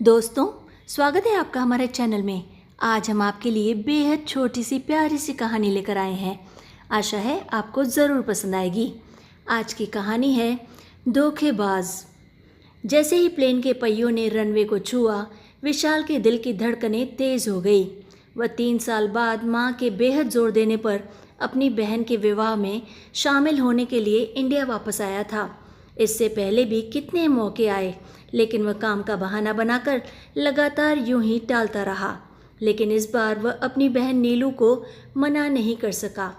दोस्तों, स्वागत है आपका हमारे चैनल में। आज हम आपके लिए बेहद छोटी सी प्यारी सी कहानी लेकर आए हैं। आशा है आपको ज़रूर पसंद आएगी। आज की कहानी है धोखेबाज। जैसे ही प्लेन के पहियों ने रनवे को छुआ, विशाल के दिल की धड़कनें तेज़ हो गई। वह 3 साल बाद माँ के बेहद जोर देने पर अपनी बहन के विवाह में शामिल होने के लिए इंडिया वापस आया था। इससे पहले भी कितने मौके आए, लेकिन वह काम का बहाना बनाकर लगातार यूं ही टालता रहा। लेकिन इस बार वह अपनी बहन नीलू को मना नहीं कर सका।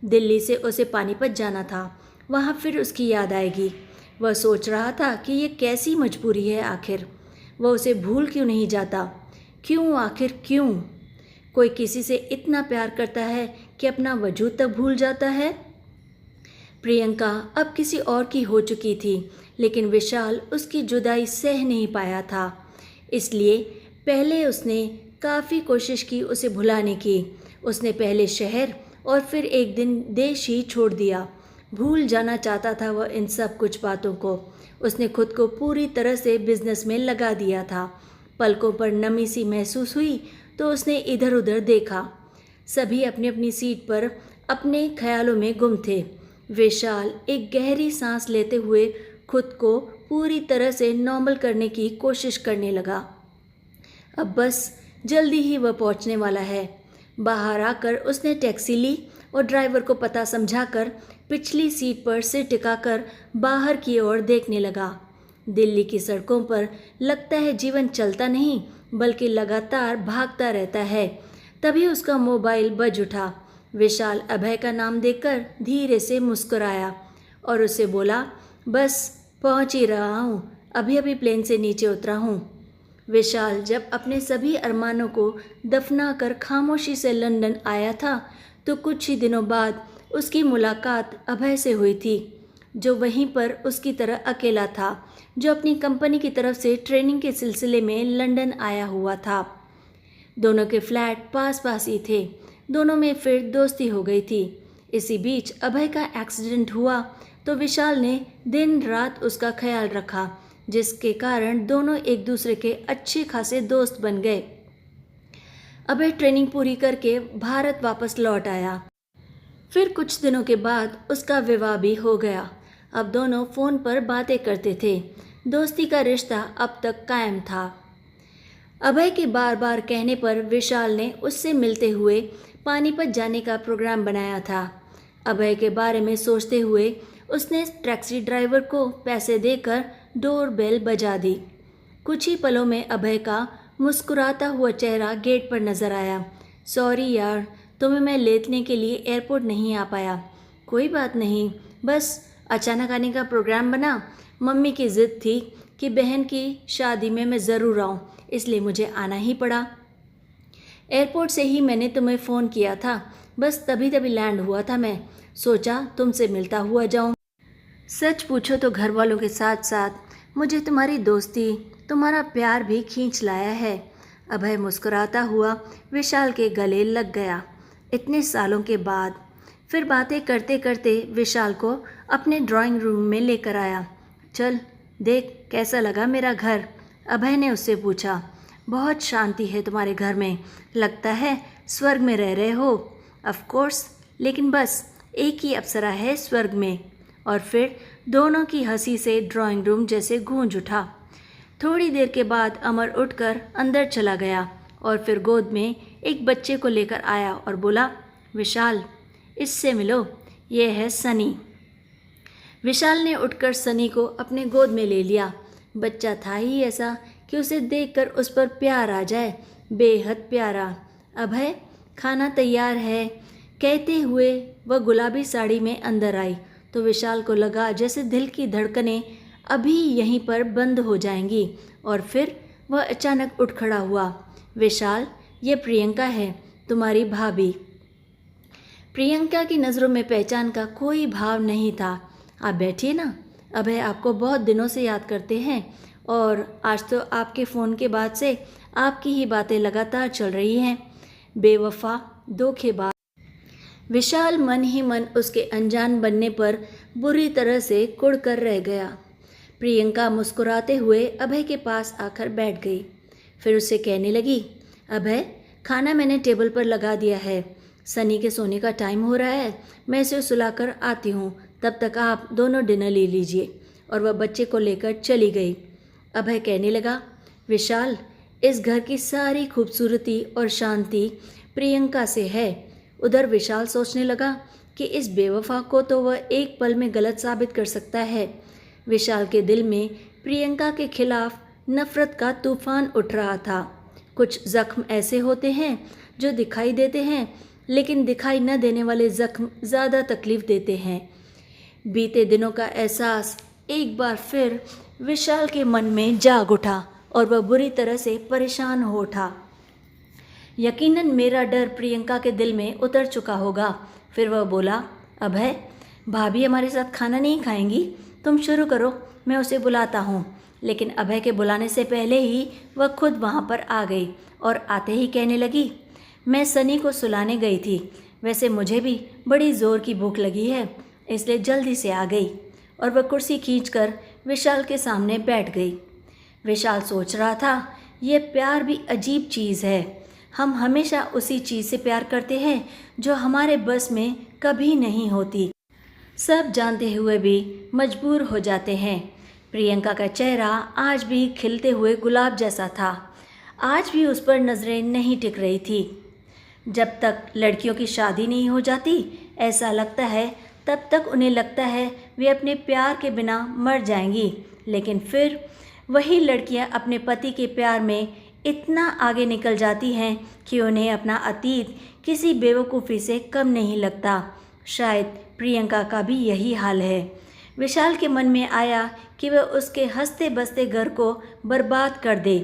दिल्ली से उसे पानीपत जाना था, वहाँ फिर उसकी याद आएगी। वह सोच रहा था कि ये कैसी मजबूरी है आखिर। वह उसे भूल क्यों नहीं जाता? क्यों आखिर क्यों? कोई किसी से इतना प्यार करता है कि अपना वजूद तक भूल जाता है। प्रियंका अब किसी और की हो चुकी थी, लेकिन विशाल उसकी जुदाई सह नहीं पाया था। इसलिए पहले उसने काफ़ी कोशिश की उसे भुलाने की। उसने पहले शहर और फिर एक दिन देश ही छोड़ दिया। भूल जाना चाहता था वह इन सब कुछ बातों को। उसने खुद को पूरी तरह से बिजनेस में लगा दिया था। पलकों पर नमी सी महसूस हुई तो उसने इधर उधर देखा। सभी अपनी अपनी सीट पर अपने ख्यालों में गुम थे। विशाल एक गहरी सांस लेते हुए खुद को पूरी तरह से नॉर्मल करने की कोशिश करने लगा। अब बस जल्दी ही वह पहुंचने वाला है। बाहर आकर उसने टैक्सी ली और ड्राइवर को पता समझाकर पिछली सीट पर सिर टिकाकर बाहर की ओर देखने लगा। दिल्ली की सड़कों पर लगता है जीवन चलता नहीं, बल्कि लगातार भागता रहता है। तभी उसका मोबाइल बज उठा। विशाल अभय का नाम देखकर धीरे से मुस्कुराया और उससे बोला, बस पहुंच ही रहा हूँ, अभी अभी प्लेन से नीचे उतरा हूँ। विशाल जब अपने सभी अरमानों को दफना कर खामोशी से लंदन आया था, तो कुछ ही दिनों बाद उसकी मुलाकात अभय से हुई थी, जो वहीं पर उसकी तरह अकेला था, जो अपनी कंपनी की तरफ से ट्रेनिंग के सिलसिले में लंदन आया हुआ था। दोनों के फ्लैट पास पास ही थे। दोनों में फिर दोस्ती हो गई थी। इसी बीच अभय का एक्सीडेंट हुआ तो विशाल ने दिन रात उसका ख्याल रखा, जिसके कारण दोनों एक दूसरे के अच्छे खासे दोस्त बन गए। अभय ट्रेनिंग पूरी करके भारत वापस लौट आया। फिर कुछ दिनों के बाद उसका विवाह भी हो गया। अब दोनों फ़ोन पर बातें करते थे। दोस्ती का रिश्ता अब तक कायम था। अभय के बार बार कहने पर विशाल ने उससे मिलते हुए पानीपत जाने का प्रोग्राम बनाया था। अभय के बारे में सोचते हुए उसने टैक्सी ड्राइवर को पैसे देकर डोर बेल बजा दी। कुछ ही पलों में अभय का मुस्कुराता हुआ चेहरा गेट पर नजर आया। सॉरी यार, तुम्हें मैं लेने के लिए एयरपोर्ट नहीं आ पाया। कोई बात नहीं, बस अचानक आने का प्रोग्राम बना। मम्मी की ज़िद थी कि बहन की शादी में मैं ज़रूर आऊँ, इसलिए मुझे आना ही पड़ा। एयरपोर्ट से ही मैंने तुम्हें फ़ोन किया था, बस तभी तभी लैंड हुआ था। मैं सोचा तुमसे मिलता हुआ जाऊं। सच पूछो तो घर वालों के साथ साथ मुझे तुम्हारी दोस्ती, तुम्हारा प्यार भी खींच लाया है। अभय मुस्कुराता हुआ विशाल के गले लग गया। इतने सालों के बाद फिर बातें करते करते विशाल को अपने ड्राइंग रूम में लेकर आया। चल देख कैसा लगा मेरा घर, अभय ने उससे पूछा। बहुत शांति है तुम्हारे घर में, लगता है स्वर्ग में रह रहे हो। ऑफ कोर्स, लेकिन बस एक ही अप्सरा है स्वर्ग में। और फिर दोनों की हंसी से ड्राइंग रूम जैसे गूंज उठा। थोड़ी देर के बाद अमर उठकर अंदर चला गया और फिर गोद में एक बच्चे को लेकर आया और बोला, विशाल इससे मिलो, ये है सनी। विशाल ने उठकर सनी को अपने गोद में ले लिया। बच्चा था ही ऐसा कि उसे देखकर उस पर प्यार आ जाए, बेहद प्यारा। अभय खाना तैयार है, कहते हुए वह गुलाबी साड़ी में अंदर आई तो विशाल को लगा जैसे दिल की धड़कनें अभी यहीं पर बंद हो जाएंगी। और फिर वह अचानक उठ खड़ा हुआ। विशाल, ये प्रियंका है, तुम्हारी भाभी। प्रियंका की नज़रों में पहचान का कोई भाव नहीं था। आप बैठिए ना, अभय आपको बहुत दिनों से याद करते हैं और आज तो आपके फ़ोन के बाद से आपकी ही बातें लगातार चल रही हैं। बेवफा, धोखेबाज। विशाल मन ही मन उसके अनजान बनने पर बुरी तरह से कुढ़ कर रह गया। प्रियंका मुस्कुराते हुए अभय के पास आकर बैठ गई। फिर उससे कहने लगी, अभय, खाना मैंने टेबल पर लगा दिया है, सनी के सोने का टाइम हो रहा है, मैं इसे सुलाकर आती हूँ, तब तक आप दोनों डिनर ले लीजिए। और वह बच्चे को लेकर चली गई। अभय कहने लगा, विशाल, इस घर की सारी खूबसूरती और शांति प्रियंका से है। उधर विशाल सोचने लगा कि इस बेवफा को तो वह एक पल में गलत साबित कर सकता है। विशाल के दिल में प्रियंका के खिलाफ नफरत का तूफान उठ रहा था। कुछ जख्म ऐसे होते हैं जो दिखाई देते हैं, लेकिन दिखाई न देने वाले जख्म ज़्यादा तकलीफ देते हैं। बीते दिनों का एहसास एक बार फिर विशाल के मन में जाग उठा और वह बुरी तरह से परेशान हो उठा। यकीनन मेरा डर प्रियंका के दिल में उतर चुका होगा। फिर वह बोला, अभय, भाभी हमारे साथ खाना नहीं खाएंगी, तुम शुरू करो, मैं उसे बुलाता हूँ। लेकिन अभय के बुलाने से पहले ही वह खुद वहाँ पर आ गई और आते ही कहने लगी, मैं सनी को सुलाने गई थी, वैसे मुझे भी बड़ी ज़ोर की भूख लगी है, इसलिए जल्दी से आ गई। और वह कुर्सी खींचकर विशाल के सामने बैठ गई। विशाल सोच रहा था, यह प्यार भी अजीब चीज़ है। हम हमेशा उसी चीज़ से प्यार करते हैं जो हमारे बस में कभी नहीं होती। सब जानते हुए भी मजबूर हो जाते हैं। प्रियंका का चेहरा आज भी खिलते हुए गुलाब जैसा था। आज भी उस पर नज़रें नहीं टिक रही थी। जब तक लड़कियों की शादी नहीं हो जाती, ऐसा लगता है, तब तक उन्हें लगता है वे अपने प्यार के बिना मर जाएंगी। लेकिन फिर वही लड़कियां अपने पति के प्यार में इतना आगे निकल जाती हैं कि उन्हें अपना अतीत किसी बेवकूफ़ी से कम नहीं लगता। शायद प्रियंका का भी यही हाल है। विशाल के मन में आया कि वह उसके हंसते बसते घर को बर्बाद कर दे।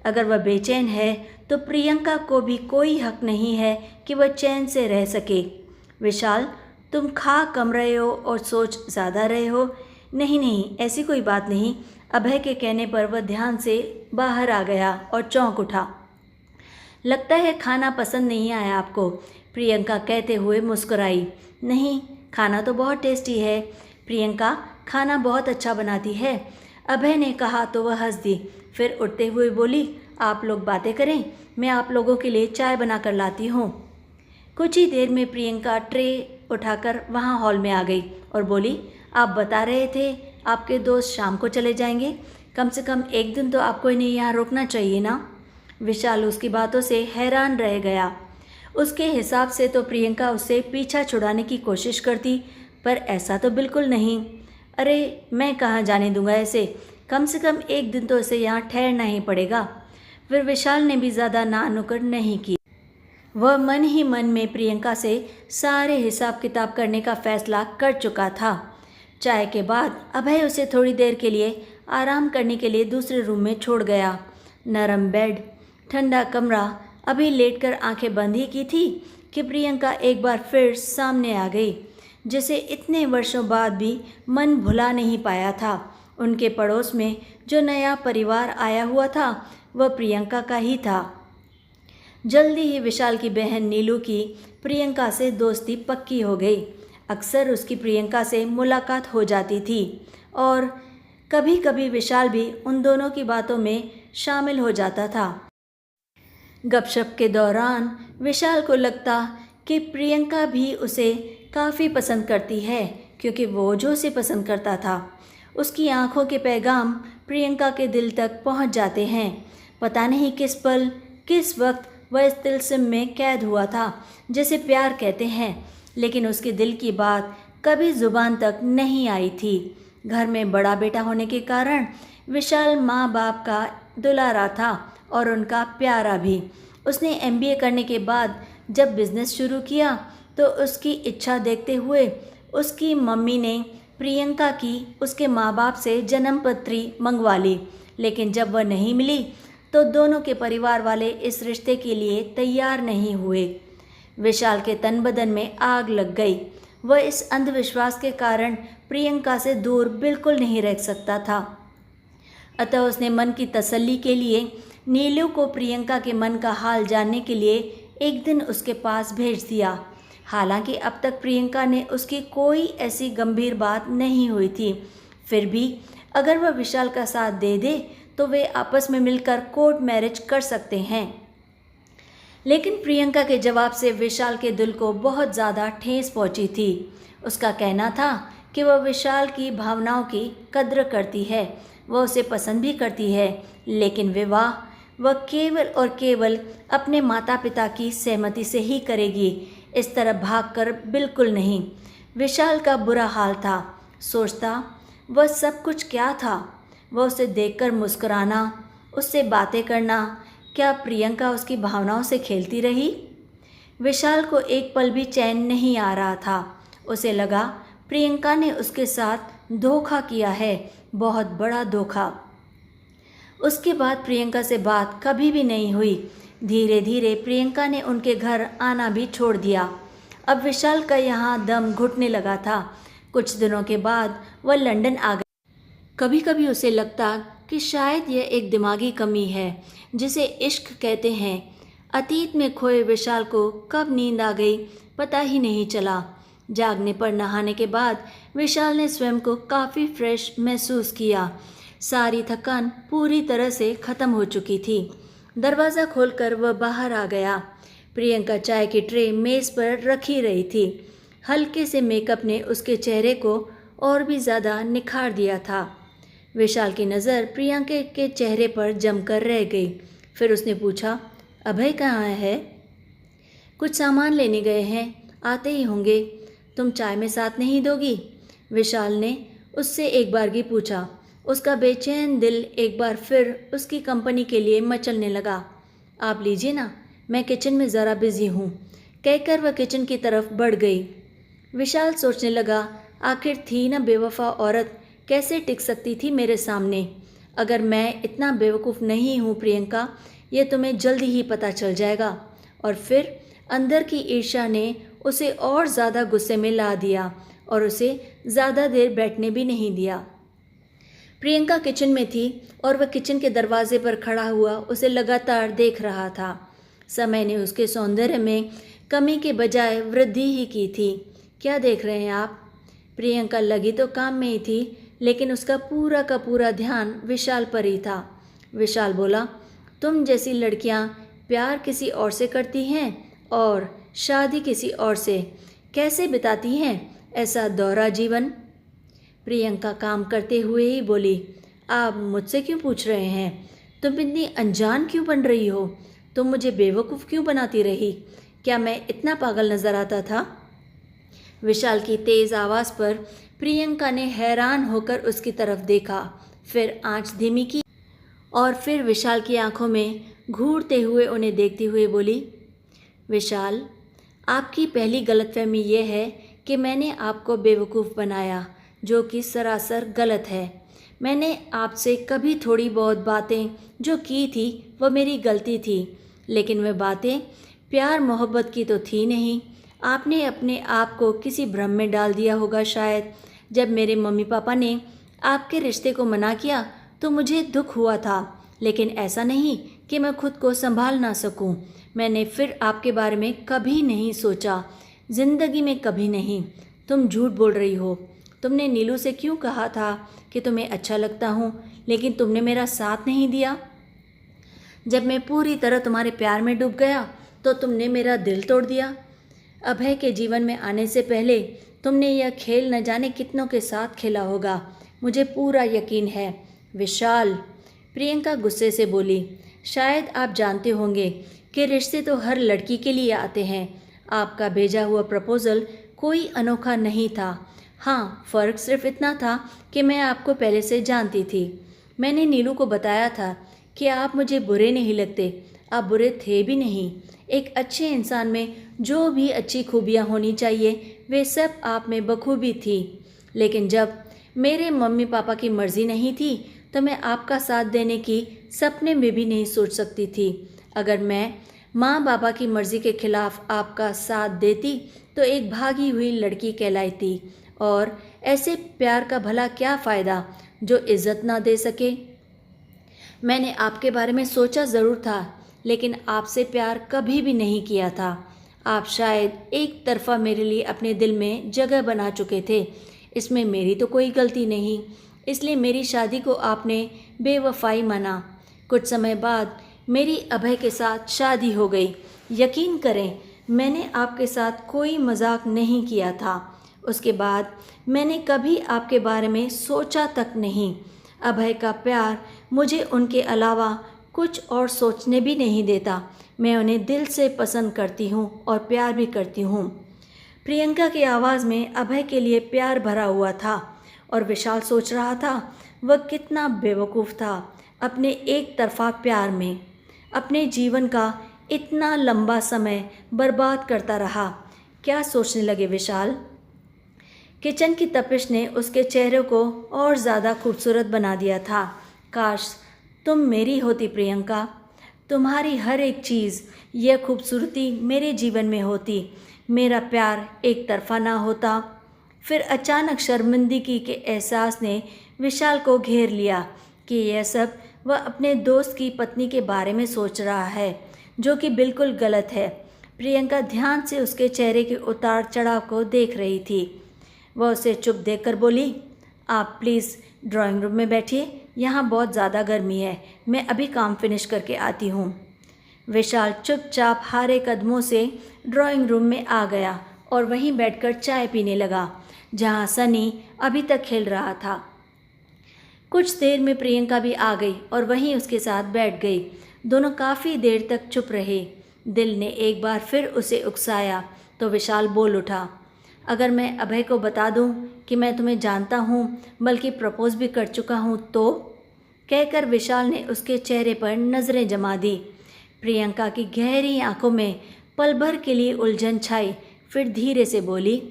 अगर वह बेचैन है तो प्रियंका को भी कोई हक नहीं है कि वह चैन से रह सके। विशाल, तुम खा कम रहे हो और सोच ज़्यादा रहे हो। नहीं नहीं, ऐसी कोई बात नहीं। अभय के कहने पर वह ध्यान से बाहर आ गया और चौंक उठा। लगता है खाना पसंद नहीं आया आपको, प्रियंका कहते हुए मुस्कुराई। नहीं, खाना तो बहुत टेस्टी है, प्रियंका खाना बहुत अच्छा बनाती है, अभय ने कहा तो वह हंस दी। फिर उठते हुए बोली, आप लोग बातें करें, मैं आप लोगों के लिए चाय बना कर लाती हूँ। कुछ ही देर में प्रियंका ट्रे उठाकर वहाँ हॉल में आ गई और बोली, आप बता रहे थे आपके दोस्त शाम को चले जाएंगे, कम से कम एक दिन तो आपको इन्हें यहाँ रोकना चाहिए ना। विशाल उसकी बातों से हैरान रह गया। उसके हिसाब से तो प्रियंका उससे पीछा छुड़ाने की कोशिश करती, पर ऐसा तो बिल्कुल नहीं। अरे मैं कहाँ जाने दूंगा ऐसे, कम से कम एक दिन तो इसे यहाँ ठहरना ही पड़ेगा। फिर विशाल ने भी ज़्यादा नानुकर नहीं की। वह मन ही मन में प्रियंका से सारे हिसाब किताब करने का फैसला कर चुका था। चाय के बाद अभय उसे थोड़ी देर के लिए आराम करने के लिए दूसरे रूम में छोड़ गया। नरम बेड, ठंडा कमरा, अभी लेटकर आंखें बंद ही की थी कि प्रियंका एक बार फिर सामने आ गई, जिसे इतने वर्षों बाद भी मन भुला नहीं पाया था। उनके पड़ोस में जो नया परिवार आया हुआ था वह प्रियंका का ही था। जल्दी ही विशाल की बहन नीलू की प्रियंका से दोस्ती पक्की हो गई। अक्सर उसकी प्रियंका से मुलाकात हो जाती थी और कभी कभी विशाल भी उन दोनों की बातों में शामिल हो जाता था। गपशप के दौरान विशाल को लगता कि प्रियंका भी उसे काफ़ी पसंद करती है, क्योंकि वो जो उसे पसंद करता था। उसकी आंखों के पैगाम प्रियंका के दिल तक पहुंच जाते हैं। पता नहीं किस पल किस वक्त वह इस तिलस्म में कैद हुआ था जिसे प्यार कहते हैं, लेकिन उसके दिल की बात कभी ज़ुबान तक नहीं आई थी। घर में बड़ा बेटा होने के कारण विशाल माँ बाप का दुलारा था और उनका प्यारा भी। उसने एमबीए करने के बाद जब बिज़नेस शुरू किया तो उसकी इच्छा देखते हुए उसकी मम्मी ने प्रियंका की उसके माँ बाप से जन्म पत्री मंगवा ली, लेकिन जब वह नहीं मिली तो दोनों के परिवार वाले इस रिश्ते के लिए तैयार नहीं हुए। विशाल के तन बदन में आग लग गई। वह इस अंधविश्वास के कारण प्रियंका से दूर बिल्कुल नहीं रह सकता था। अतः उसने मन की तसल्ली के लिए नीलू को प्रियंका के मन का हाल जानने के लिए एक दिन उसके पास भेज दिया। हालांकि अब तक प्रियंका ने उसकी कोई ऐसी गंभीर बात नहीं हुई थी, फिर भी अगर वह विशाल का साथ दे दे तो वे आपस में मिलकर कोर्ट मैरिज कर सकते हैं। लेकिन प्रियंका के जवाब से विशाल के दिल को बहुत ज़्यादा ठेस पहुंची थी। उसका कहना था कि वह विशाल की भावनाओं की कद्र करती है, वह उसे पसंद भी करती है, लेकिन विवाह वह केवल और केवल अपने माता पिता की सहमति से ही करेगी, इस तरह भागकर बिल्कुल नहीं। विशाल का बुरा हाल था। सोचता वह सब कुछ क्या था। वह उसे देखकर मुस्कुराना, उससे बातें करना, क्या प्रियंका उसकी भावनाओं से खेलती रही? विशाल को एक पल भी चैन नहीं आ रहा था। उसे लगा प्रियंका ने उसके साथ धोखा किया है, बहुत बड़ा धोखा। उसके बाद प्रियंका से बात कभी भी नहीं हुई। धीरे धीरे प्रियंका ने उनके घर आना भी छोड़ दिया। अब विशाल का यहाँ दम घुटने लगा था। कुछ दिनों के बाद वह लंदन आ गया। कभी कभी उसे लगता कि शायद यह एक दिमागी कमी है जिसे इश्क कहते हैं। अतीत में खोए विशाल को कब नींद आ गई पता ही नहीं चला। जागने पर नहाने के बाद विशाल ने स्वयं को काफ़ी फ्रेश महसूस किया। सारी थकान पूरी तरह से ख़त्म हो चुकी थी। दरवाज़ा खोलकर वह बाहर आ गया। प्रियंका चाय की ट्रे मेज़ पर रखी रही थी। हल्के से मेकअप ने उसके चेहरे को और भी ज़्यादा निखार दिया था। विशाल की नज़र प्रियंका के चेहरे पर जमकर रह गई। फिर उसने पूछा, अभय कहाँ है? कुछ सामान लेने गए हैं, आते ही होंगे। तुम चाय में साथ नहीं दोगी? विशाल ने उससे एक बारगी पूछा। उसका बेचैन दिल एक बार फिर उसकी कंपनी के लिए मचलने लगा। आप लीजिए ना, मैं किचन में ज़रा बिज़ी हूँ, कहकर वह किचन की तरफ बढ़ गई। विशाल सोचने लगा, आखिर थी ना बेवफा औरत, कैसे टिक सकती थी मेरे सामने? अगर मैं इतना बेवकूफ़ नहीं हूँ प्रियंका, ये तुम्हें जल्दी ही पता चल जाएगा। और फिर अंदर की ईर्ष्या ने उसे और ज़्यादा गुस्से में ला दिया और उसे ज़्यादा देर बैठने भी नहीं दिया। प्रियंका किचन में थी और वह किचन के दरवाजे पर खड़ा हुआ उसे लगातार देख रहा था। समय ने उसके सौंदर्य में कमी के बजाय वृद्धि ही की थी। क्या देख रहे हैं आप? प्रियंका लगी तो काम में ही थी, लेकिन उसका पूरा का पूरा ध्यान विशाल पर ही था। विशाल बोला, तुम जैसी लड़कियां प्यार किसी और से करती हैं और शादी किसी और से, कैसे बिताती हैं ऐसा दोहरा जीवन? प्रियंका काम करते हुए ही बोली, आप मुझसे क्यों पूछ रहे हैं? तुम इतनी अनजान क्यों बन रही हो? तुम मुझे बेवकूफ़ क्यों बनाती रही? क्या मैं इतना पागल नज़र आता था? विशाल की तेज़ आवाज़ पर प्रियंका ने हैरान होकर उसकी तरफ देखा, फिर आंच धीमी की और फिर विशाल की आंखों में घूरते हुए उन्हें देखती हुए बोली, विशाल, आपकी पहली गलतफहमी ये है कि मैंने आपको बेवकूफ़ बनाया, जो कि सरासर गलत है। मैंने आपसे कभी थोड़ी बहुत बातें जो की थी वह मेरी गलती थी, लेकिन वह बातें प्यार मोहब्बत की तो थी नहीं। आपने अपने आप को किसी भ्रम में डाल दिया होगा शायद। जब मेरे मम्मी पापा ने आपके रिश्ते को मना किया तो मुझे दुख हुआ था, लेकिन ऐसा नहीं कि मैं खुद को संभाल ना सकूं। मैंने फिर आपके बारे में कभी नहीं सोचा, ज़िंदगी में कभी नहीं। तुम झूठ बोल रही हो। तुमने नीलू से क्यों कहा था कि तुम्हें अच्छा लगता हूँ, लेकिन तुमने मेरा साथ नहीं दिया। जब मैं पूरी तरह तुम्हारे प्यार में डूब गया तो तुमने मेरा दिल तोड़ दिया। अभय के जीवन में आने से पहले तुमने यह खेल न जाने कितनों के साथ खेला होगा, मुझे पूरा यकीन है। विशाल, प्रियंका गुस्से से बोली, शायद आप जानते होंगे कि रिश्ते तो हर लड़की के लिए आते हैं। आपका भेजा हुआ प्रपोज़ल कोई अनोखा नहीं था। हाँ, फ़र्क सिर्फ इतना था कि मैं आपको पहले से जानती थी। मैंने नीलू को बताया था कि आप मुझे बुरे नहीं लगते। आप बुरे थे भी नहीं। एक अच्छे इंसान में जो भी अच्छी खूबियाँ होनी चाहिए वे सब आप में बखूबी थी। लेकिन जब मेरे मम्मी पापा की मर्ज़ी नहीं थी तो मैं आपका साथ देने की सपने में भी नहीं सोच सकती थी। अगर मैं माँ बाबा की मर्ज़ी के खिलाफ़ आपका साथ देती तो एक भागी हुई लड़की कहलाती, और ऐसे प्यार का भला क्या फ़ायदा जो इज़्ज़त ना दे सके। मैंने आपके बारे में सोचा ज़रूर था, लेकिन आपसे प्यार कभी भी नहीं किया था। आप शायद एक तरफ़ा मेरे लिए अपने दिल में जगह बना चुके थे। इसमें मेरी तो कोई गलती नहीं, इसलिए मेरी शादी को आपने बेवफाई माना। कुछ समय बाद मेरी अभय के साथ शादी हो गई। यकीन करें, मैंने आपके साथ कोई मजाक नहीं किया था। उसके बाद मैंने कभी आपके बारे में सोचा तक नहीं। अभय का प्यार मुझे उनके अलावा कुछ और सोचने भी नहीं देता। मैं उन्हें दिल से पसंद करती हूँ और प्यार भी करती हूँ। प्रियंका की आवाज़ में अभय के लिए प्यार भरा हुआ था और विशाल सोच रहा था वह कितना बेवकूफ़ था अपने एक तरफा प्यार में। अपने जीवन का इतना लंबा समय बर्बाद करता रहा। क्या सोचने लगे विशाल? किचन की तपिश ने उसके चेहरे को और ज़्यादा खूबसूरत बना दिया था। काश तुम मेरी होती प्रियंका, तुम्हारी हर एक चीज़, यह खूबसूरती मेरे जीवन में होती, मेरा प्यार एक तरफा ना होता। फिर अचानक शर्मिंदगी के एहसास ने विशाल को घेर लिया कि यह सब वह अपने दोस्त की पत्नी के बारे में सोच रहा है, जो कि बिल्कुल गलत है। प्रियंका ध्यान से उसके चेहरे के उतार चढ़ाव को देख रही थी। वह उसे चुप देखकर बोली, आप प्लीज़ ड्राइंग रूम में बैठिए, यहाँ बहुत ज़्यादा गर्मी है, मैं अभी काम फिनिश करके आती हूँ। विशाल चुपचाप हारे कदमों से ड्राइंग रूम में आ गया और वहीं बैठकर चाय पीने लगा, जहाँ सनी अभी तक खेल रहा था। कुछ देर में प्रियंका भी आ गई और वहीं उसके साथ बैठ गई। दोनों काफ़ी देर तक चुप रहे। दिल ने एक बार फिर उसे उकसाया तो विशाल बोल उठा, अगर मैं अभय को बता दूं कि मैं तुम्हें जानता हूं, बल्कि प्रपोज भी कर चुका हूं तो? कहकर विशाल ने उसके चेहरे पर नज़रें जमा दी। प्रियंका की गहरी आंखों में पल भर के लिए उलझन छाई, फिर धीरे से बोली,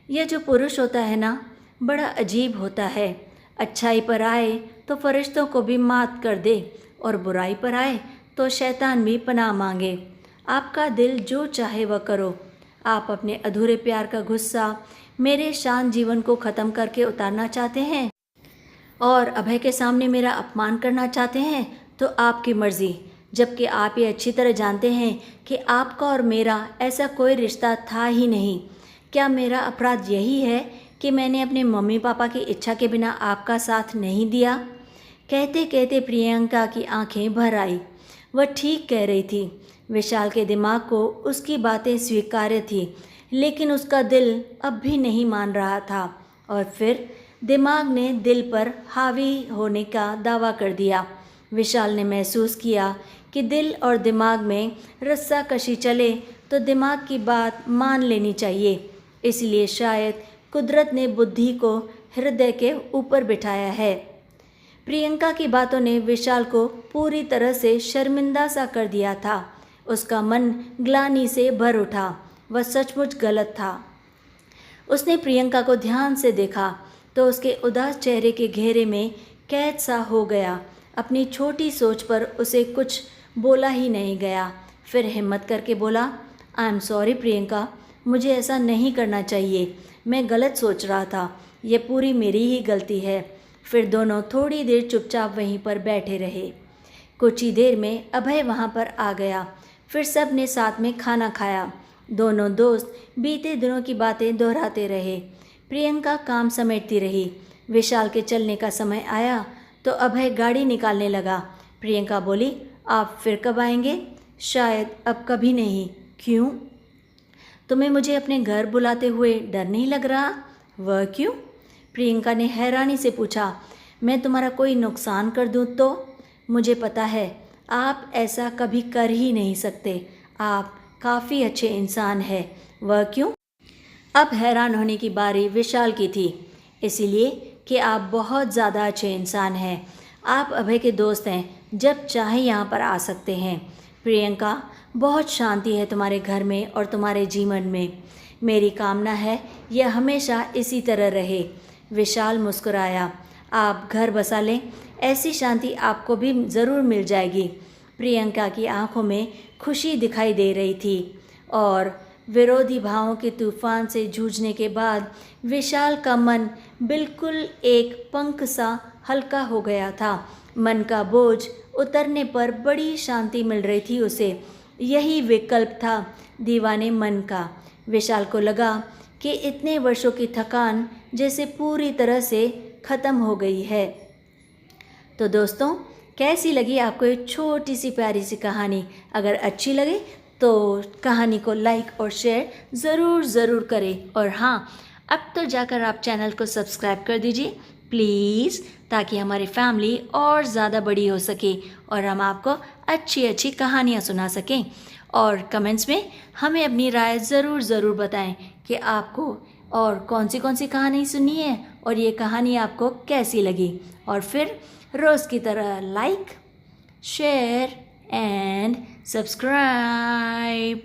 यह जो पुरुष होता है ना, बड़ा अजीब होता है। अच्छाई पर आए तो फरिश्तों को भी मात कर दे और बुराई पर आए तो शैतान भी पनाह मांगे। आपका दिल जो चाहे वह करो। आप अपने अधूरे प्यार का गुस्सा मेरे शांत जीवन को ख़त्म करके उतारना चाहते हैं और अभय के सामने मेरा अपमान करना चाहते हैं तो आपकी मर्ज़ी, जबकि आप ये अच्छी तरह जानते हैं कि आपका और मेरा ऐसा कोई रिश्ता था ही नहीं। क्या मेरा अपराध यही है कि मैंने अपने मम्मी पापा की इच्छा के बिना आपका साथ नहीं दिया? कहते कहते प्रियंका की आंखें भर आई। वह ठीक कह रही थी। विशाल के दिमाग को उसकी बातें स्वीकार्य थी, लेकिन उसका दिल अब भी नहीं मान रहा था। और फिर दिमाग ने दिल पर हावी होने का दावा कर दिया। विशाल ने महसूस किया कि दिल और दिमाग में रस्साकशी चले तो दिमाग की बात मान लेनी चाहिए। इसलिए शायद कुदरत ने बुद्धि को हृदय के ऊपर बिठाया है। प्रियंका की बातों ने विशाल को पूरी तरह से शर्मिंदा सा कर दिया था। उसका मन ग्लानि से भर उठा। वह सचमुच गलत था। उसने प्रियंका को ध्यान से देखा तो उसके उदास चेहरे के घेरे में कैद सा हो गया। अपनी छोटी सोच पर उसे कुछ बोला ही नहीं गया। फिर हिम्मत करके बोला, आई एम सॉरी प्रियंका, मुझे ऐसा नहीं करना चाहिए, मैं गलत सोच रहा था, यह पूरी मेरी ही गलती है। फिर दोनों थोड़ी देर चुपचाप वहीं पर बैठे रहे। कुछ ही देर में अभय वहाँ पर आ गया। फिर सब ने साथ में खाना खाया। दोनों दोस्त बीते दिनों की बातें दोहराते रहे। प्रियंका काम समेटती रही। विशाल के चलने का समय आया तो अभय गाड़ी निकालने लगा। प्रियंका बोली, आप फिर कब आएंगे? शायद अब कभी नहीं। क्यों? तुम्हें मुझे अपने घर बुलाते हुए डर नहीं लग रहा? वह क्यों? प्रियंका ने हैरानी से पूछा। मैं तुम्हारा कोई नुकसान कर दूँ तो? मुझे पता है आप ऐसा कभी कर ही नहीं सकते। आप काफ़ी अच्छे इंसान हैं। वह क्यों? अब हैरान होने की बारी विशाल की थी, इसीलिए कि आप बहुत ज़्यादा अच्छे इंसान हैं। आप अभय के दोस्त हैं, जब चाहे यहाँ पर आ सकते हैं। प्रियंका, बहुत शांति है तुम्हारे घर में और तुम्हारे जीवन में। मेरी कामना है यह हमेशा इसी तरह रहे। विशाल मुस्कुराया। आप घर बसा लें, ऐसी शांति आपको भी ज़रूर मिल जाएगी। प्रियंका की आंखों में खुशी दिखाई दे रही थी और विरोधी भावों के तूफान से जूझने के बाद विशाल का मन बिल्कुल एक पंख सा हल्का हो गया था। मन का बोझ उतरने पर बड़ी शांति मिल रही थी उसे। यही विकल्प था दीवाने मन का। विशाल को लगा कि इतने वर्षों की थकान जैसे पूरी तरह से ख़त्म हो गई है। तो दोस्तों, कैसी लगी आपको ये छोटी सी प्यारी सी कहानी? अगर अच्छी लगे तो कहानी को लाइक और शेयर ज़रूर करें। और हाँ, अब तो जाकर आप चैनल को सब्सक्राइब कर दीजिए प्लीज़, ताकि हमारी फैमिली और ज़्यादा बड़ी हो सके और हम आपको अच्छी कहानियाँ सुना सकें। और कमेंट्स में हमें अपनी राय ज़रूर बताएं कि आपको और कौन सी कहानी सुनी है और ये कहानी आपको कैसी लगी। और फिर रोज़ की तरह लाइक, शेयर एंड सब्सक्राइब।